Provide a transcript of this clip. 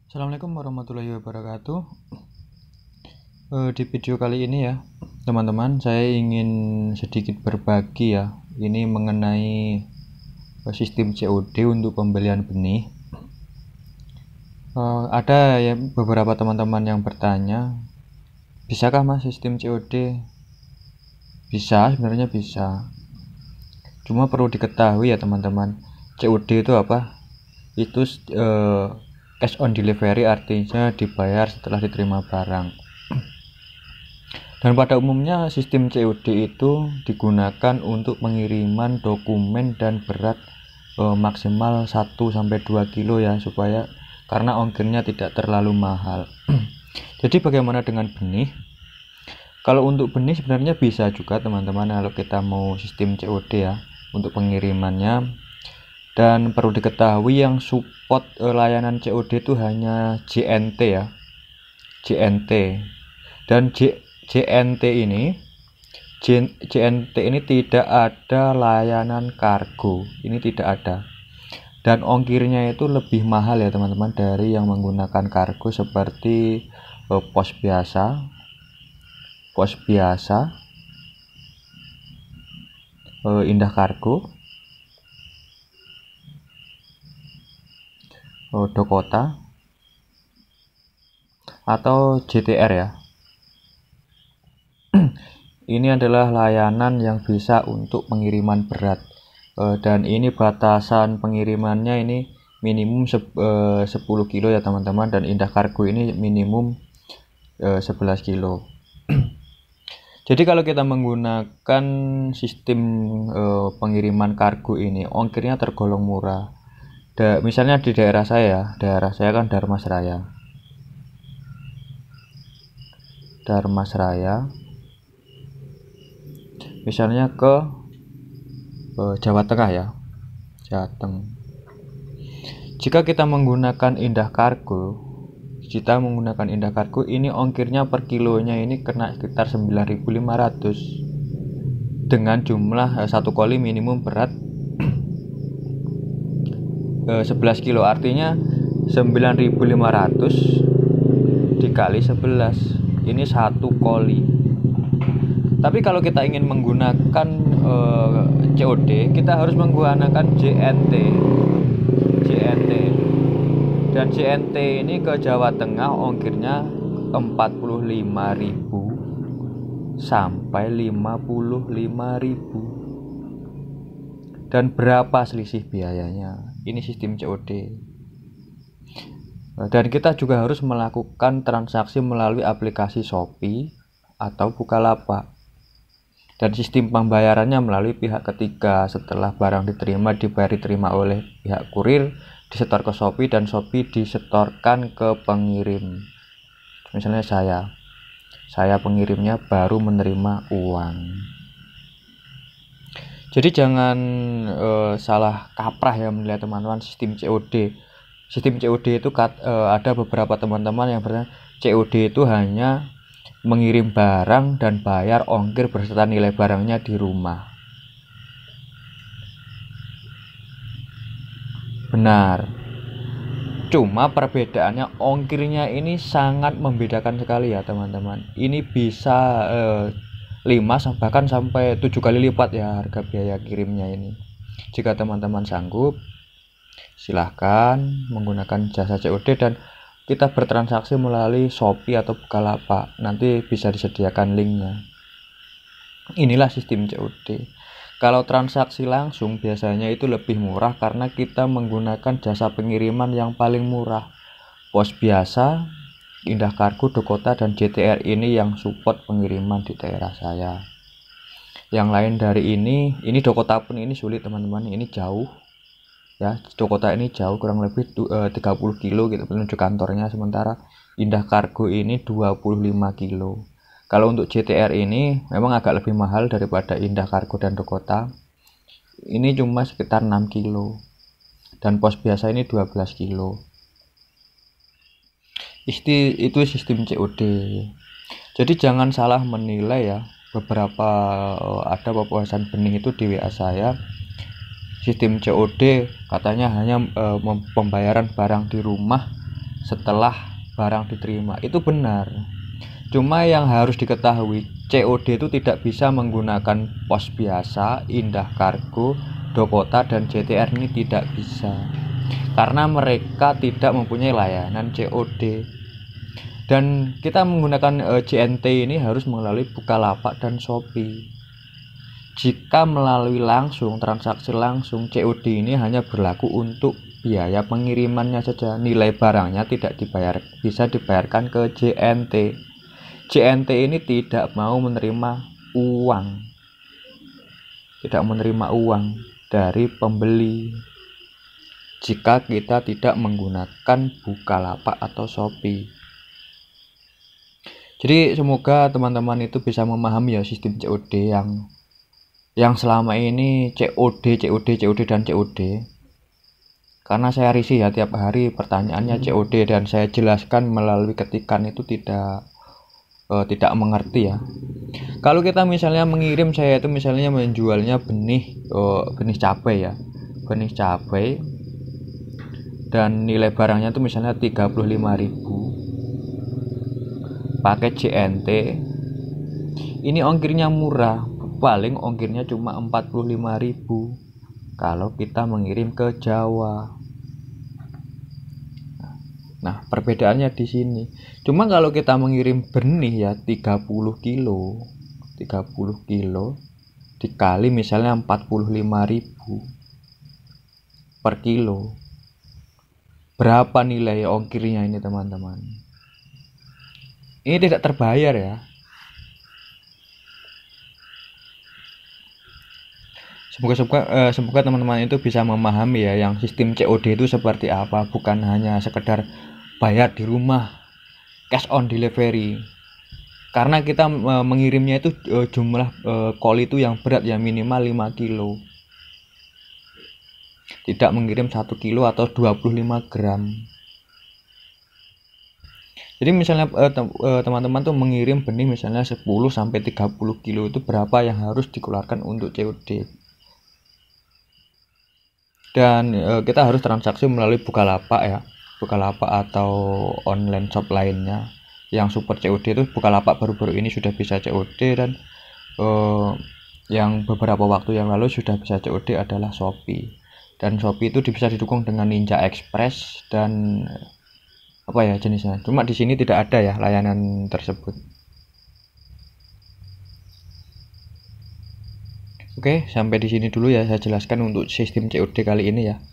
Assalamualaikum warahmatullahi wabarakatuh. Di video kali ini ya, teman-teman, saya ingin sedikit berbagi ya. Ini mengenai sistem COD untuk pembelian benih. Ada ya beberapa teman-teman yang bertanya, bisakah mas sistem COD? Bisa, sebenarnya bisa. Cuma perlu diketahui ya teman-teman, COD itu apa? Itu cash on delivery, artinya dibayar setelah diterima barang. Dan pada umumnya sistem COD itu digunakan untuk pengiriman dokumen dan berat maksimal 1-2 kilo ya, supaya karena ongkirnya tidak terlalu mahal. Jadi bagaimana dengan benih? Kalau untuk benih sebenarnya bisa juga teman-teman, kalau kita mau sistem COD ya untuk pengirimannya. Dan perlu diketahui yang support layanan COD itu hanya JNT ya, JNT. Dan JNT ini tidak ada layanan kargo, ini tidak ada. Dan ongkirnya itu lebih mahal ya teman-teman dari yang menggunakan kargo seperti pos biasa, Indah Kargo, Dokota, atau JTR ya. Ini adalah layanan yang bisa untuk pengiriman berat, dan ini batasan pengirimannya ini minimum 10 kilo ya teman-teman, dan Indah Kargo ini minimum 11 kilo. Jadi kalau kita menggunakan sistem pengiriman kargo ini, ongkirnya tergolong murah. Misalnya di daerah saya kan Darmas Raya, misalnya ke Jawa Tengah ya, Jateng. Jika kita menggunakan Indah Kargo, ini ongkirnya per kilonya ini kena sekitar 9.500 dengan jumlah 1 koli minimum berat 11 kilo, artinya 9.500 dikali 11, ini 1 koli. Tapi kalau kita ingin menggunakan COD, kita harus menggunakan JNT. Dan JNT ini ke Jawa Tengah ongkirnya 45.000 sampai 55.000. Dan berapa selisih biayanya? Ini sistem COD. Dan kita juga harus melakukan transaksi melalui aplikasi Shopee atau Bukalapak. Dan sistem pembayarannya melalui pihak ketiga. Setelah barang diterima oleh pihak kurir, disetor ke Shopee, dan Shopee disetorkan ke pengirim. Misalnya saya pengirimnya baru menerima uang. Jadi jangan salah kaprah ya menilai teman-teman sistem COD. Sistem COD itu ada beberapa teman-teman yang bertanya, COD itu hanya mengirim barang dan bayar ongkir beserta nilai barangnya di rumah. Benar. Cuma perbedaannya ongkirnya ini sangat membedakan sekali ya teman-teman. Ini bisa 5 bahkan sampai 7 kali lipat ya harga biaya kirimnya ini. Jika teman-teman sanggup, silahkan menggunakan jasa COD dan kita bertransaksi melalui Shopee atau Bukalapak. Nanti bisa disediakan linknya. Inilah sistem COD. Kalau transaksi langsung biasanya itu lebih murah karena kita menggunakan jasa pengiriman yang paling murah. Pos biasa, Indah Kargo, Dokota, dan JTR ini yang support pengiriman di daerah saya. Yang lain dari ini Dokota pun ini sulit teman-teman, ini jauh ya. Dokota ini jauh, kurang lebih 30 kilo gitu menuju kantornya, sementara Indah Kargo ini 25 kilo. Kalau untuk JTR ini memang agak lebih mahal daripada Indah Kargo dan Dokota. Ini cuma sekitar 6 kilo. Dan pos biasa ini 12 kilo. Itu sistem COD. Jadi jangan salah menilai ya. Ada pesan benih itu di WA saya, sistem COD katanya hanya pembayaran barang di rumah setelah barang diterima. Itu benar. Cuma yang harus diketahui, COD itu tidak bisa menggunakan pos biasa, Indah Kargo, Dokota, dan JTR ini tidak bisa. Karena mereka tidak mempunyai layanan COD. Dan kita menggunakan JNT ini harus melalui Bukalapak dan Shopee. Jika melalui transaksi langsung, COD ini hanya berlaku untuk biaya pengirimannya saja. Nilai barangnya tidak bisa dibayarkan ke JNT. JNT ini tidak mau menerima uang dari pembeli jika kita tidak menggunakan Bukalapak atau Shopee. Jadi semoga teman-teman itu bisa memahami ya sistem COD yang selama ini COD dan COD. Karena saya risih ya tiap hari pertanyaannya COD, dan saya jelaskan melalui ketikan itu tidak mengerti ya. Kalau kita misalnya mengirim, saya itu misalnya menjualnya benih cabai ya. Benih cabai dan nilai barangnya itu misalnya 35.000. Pakai JNT. Ini ongkirnya murah, paling ongkirnya cuma 45.000 kalau kita mengirim ke Jawa. Nah, perbedaannya di sini. Cuma kalau kita mengirim benih ya 30 kilo dikali misalnya 45.000 per kilo. Berapa nilai ongkirnya ini, teman-teman? Ini tidak terbayar ya. Semoga teman-teman itu bisa memahami ya yang sistem COD itu seperti apa, bukan hanya sekedar bayar di rumah, cash on delivery. Karena kita mengirimnya itu jumlah koli itu yang berat ya, minimal 5 kilo. Tidak mengirim 1 kilo atau 25 gram. Jadi misalnya teman-teman tuh mengirim benih misalnya 10 sampai 30 kilo, itu berapa yang harus dikeluarkan untuk COD. Dan kita harus transaksi melalui Bukalapak ya. Bukalapak atau online shop lainnya yang support COD itu. Bukalapak baru-baru ini sudah bisa COD, dan yang beberapa waktu yang lalu sudah bisa COD adalah Shopee. Dan Shopee itu bisa didukung dengan Ninja Express dan apa ya jenisnya. Cuma di sini tidak ada ya layanan tersebut. Oke, sampai di sini dulu ya saya jelaskan untuk sistem COD kali ini ya.